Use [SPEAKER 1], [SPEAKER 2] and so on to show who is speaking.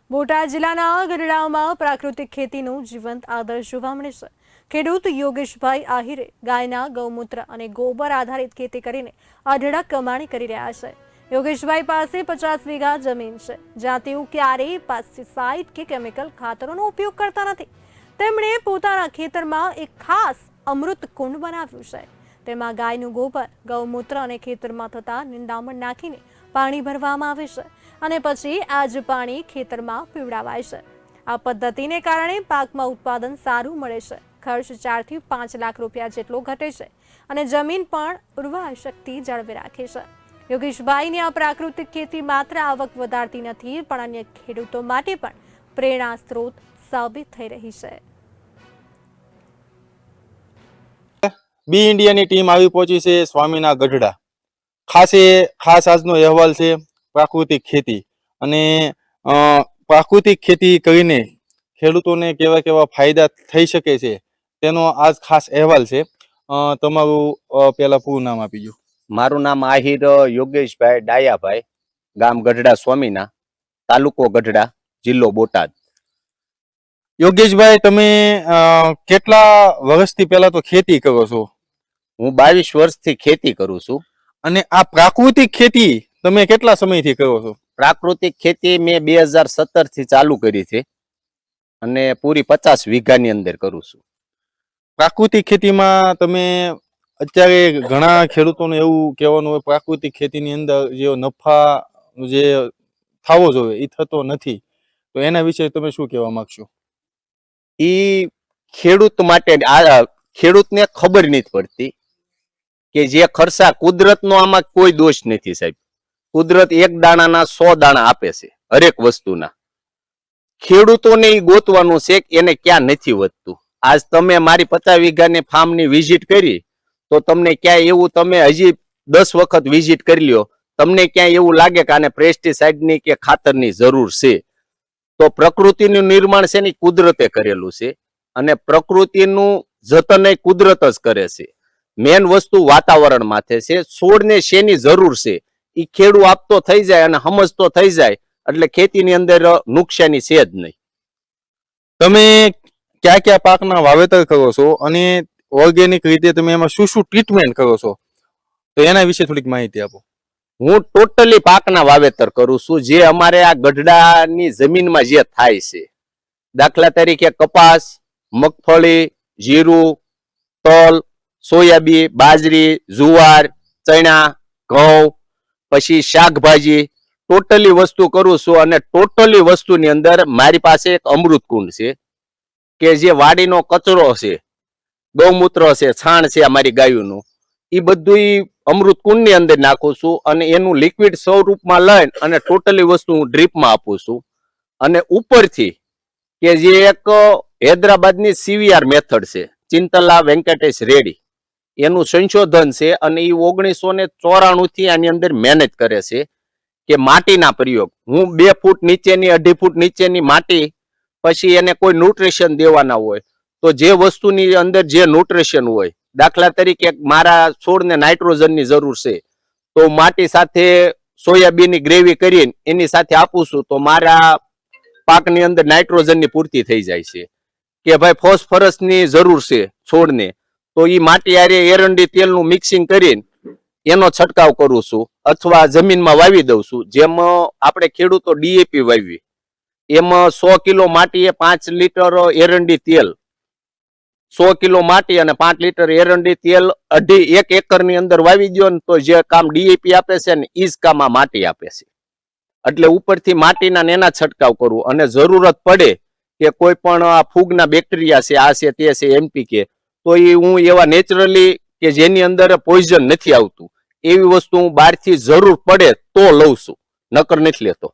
[SPEAKER 1] બોટાદ જિલ્લાના ગઢડામાં પ્રાકૃતિક ખેતીનું જીવંત આદર્શ જોવા મળે છે। ખેડૂત યોગેશભાઈ આહિરે ગાયના ગૌમૂત્ર અને ગોબર આધારિત ખેતી કરીને અઢળક કમાણી કરી રહ્યા છે। યોગેશભાઈ પાસે 50 વીઘા જમીન છે, જ્યાં તેઓ ક્યારેય પેસ્ટિસાઇડ કે કેમિકલ ખાતરોનો ઉપયોગ કરતા નથી। તેમણે પોતાના ખેતરમાં એક ખાસ અમૃત કુંડ બનાવ્યું છે। તેમાં ગાયનું ગોબર, ગૌમૂત્ર અને ખેતરમાં થતા નિંદામણ નાખીને પાણી ભરવામાં આવે છે અને પછી આ જ પાણી ખેતરમાં પીવડાવાય છે। આ પદ્ધતિને કારણે પાકમાં ઉત્પાદન સારું મળે છે, ખર્ચ 4 થી 5 લાખ રૂપિયા જેટલો ઘટે છે અને જમીન પણ ઉર્વર શક્તિ જાળવી રાખે છે। યોગેશભાઈની આ પ્રાકૃતિક ખેતી માત્ર આવક વધારતી નથી, પણ અન્ય ખેડૂતો માટે પણ પ્રેરણા સ્ત્રોત સાબિત થઈ રહી છે।
[SPEAKER 2] બી ઇન્ડિયાની ટીમ આવી પહોંચી છે સ્વામીના ગઢડા। ખાસ આજનો અહેવાલ છે પ્રાકૃતિક ખેતી અને પ્રાકૃતિક ખેતી કરીને ખેડૂતોને કેવા કેવા ફાયદા થઈ શકે છે તેનો આજ ખાસ અહેવાલ છે। તમારું પહેલા પૂરું નામ આપી દો।
[SPEAKER 3] મારું નામ આહિર યોગેશભાઈ ડાયાભાઈ, ગામ ગઢડા સ્વામીના, તાલુકો ગઢડા, જિલ્લો બોટાદ।
[SPEAKER 2] યોગેશભાઈ, તમે કેટલા વર્ષથી પહેલા તો ખેતી કરો છો?
[SPEAKER 3] હું 22 વર્ષથી ખેતી કરું છું।
[SPEAKER 2] અને આ પ્રાકૃતિક ખેતી તમે કેટલા સમયથી કરો છો?
[SPEAKER 3] પ્રાકૃતિક ખેતી મેં 2017 થી ચાલુ કરી છે અને પૂરી 50 વીઘાની અંદર કરું છું।
[SPEAKER 2] પ્રાકૃતિક ખેતીમાં તમે અત્યારે ઘણા ખેડૂતોને એવું કહેવાનું હોય પ્રાકૃતિક ખેતીની અંદર જે નફા જે થવો જોઈએ એ થતો નથી, તો એના વિશે તમે શું કહેવા માંગશો?
[SPEAKER 3] એ ખેડૂત માટે ખેડૂતને ખબર નથી પડતી કે જે ખર્ચા કુદરતનો આમાં કોઈ દોષ નથી સાહેબ। કુદરત એક દાણાના 100 દાણા આપે છે હરેક વસ્તુના। ખેડૂતોને એ ગોતવાનું છે કે એને ક્યાં નથી વધતું। આજ તમે મારી 50 વીઘાની ફાર્મની વિઝિટ કરી તો તમને ક્યાંય એવું, તમે હજી 10 વખત વિઝિટ કરી લ્યો, તમને ક્યાંય એવું લાગે કે આને પેસ્ટિસાઇડની કે ખાતરની જરૂર છે? તો પ્રકૃતિનું નિર્માણ છે ને કુદરતે કરેલું છે અને પ્રકૃતિનું જતન કુદરત જ કરે છે। મેન વસ્તુ વાતાવરણ માથે છે। છોડને શેની જરૂર છે એ ખેડૂ આપતો થઈ જાય અને સમજતો થઈ જાય એટલે ખેતીની અંદર નુકસાની છે જ નહીં।
[SPEAKER 2] તમે કયા કયા પાકના વાવેતર કરો છો અને ઓર્ગેનિક રીતે તમે એમાં શું શું ટ્રીટમેન્ટ કરો છો, તો એના વિશે થોડીક માહિતી આપો।
[SPEAKER 3] હું ટોટલી પાકના વાવેતર કરું છું, જે અમારે આ ગઢડાની જમીનમાં જે થાય છે। દાખલા તરીકે કપાસ, મગફળી, જીરું, તલ, સોયાબીન, બાજરી, જુવાર, ચણા, ઘઉં, પછી શાકભાજી, ટોટલી વસ્તુ કરું છું। અને ટોટલી વસ્તુની અંદર મારી પાસે એક અમૃત કુંડ છે કે જે વાડીનો કચરો છે, ગૌમૂત્ર છે, છાણ છે અમારી ગાયોનું, એ બધું અમૃત કુંડની અંદર નાખું છું અને એનું લિક્વિડ સ્વરૂપમાં લઈને અને ટોટલી વસ્તુ હું ડ્રીપમાં આપું છું। અને ઉપરથી કે જે એક હૈદરાબાદની CVR મેથડ છે, ચિંતલા વેંકટેશ રેડ્ડી, એનું સંશોધન છે અને એ 1994 થી આની અંદર મહેનત કરે છે કે માટીના પ્રયોગ, હું 2 ફૂટ નીચેની 2.5 ફૂટ નીચેની માટી, પછી એને કોઈ ન્યુટ્રિશન દેવાના હોય તો જે વસ્તુની અંદર જે ન્યુટ્રિશન હોય, દાખલા તરીકે મારા છોડને નાઇટ્રોજનની જરૂર છે તો માટી સાથે સોયાબીનની ગ્રેવી કરીને એની સાથે આપું છું તો મારા પાકની અંદર નાઇટ્રોજનની પૂર્તિ થઈ જાય છે। કે ભાઈ ફોસ્ફરસની જરૂર છે છોડને તો એ માટી આરે એરંડી તેલનું મિક્સિંગ કરીને એનો છંટકાવ કરું છું અથવા જમીનમાં વાવી દઉં છું। જેમ આપણે ખેડૂતો DAP વાવી, એમાં 100 કિલો માટીએ 5 લીટર એરંડી તેલ, 100 કિલો માટી અને 5 લીટર એરંડી તેલ 1 એકરની અંદર વાવી દો ને તો જે કામ DAP આપે છે ને એ જ કામ આ માટી આપે છે। એટલે ઉપરથી માટીના નેના છંટકાવ કરવું અને જરૂરત પડે કે કોઈ પણ આ ફૂગના બેક્ટેરિયા છે, આ છે તે છે NPK, તો એ હું એવા નેચરલી કે જેની અંદર પોઈઝન નથી આવતું એવી વસ્તુ હું બહારથી જરૂર પડે તો લઉં છું, નકર નથી લેતો।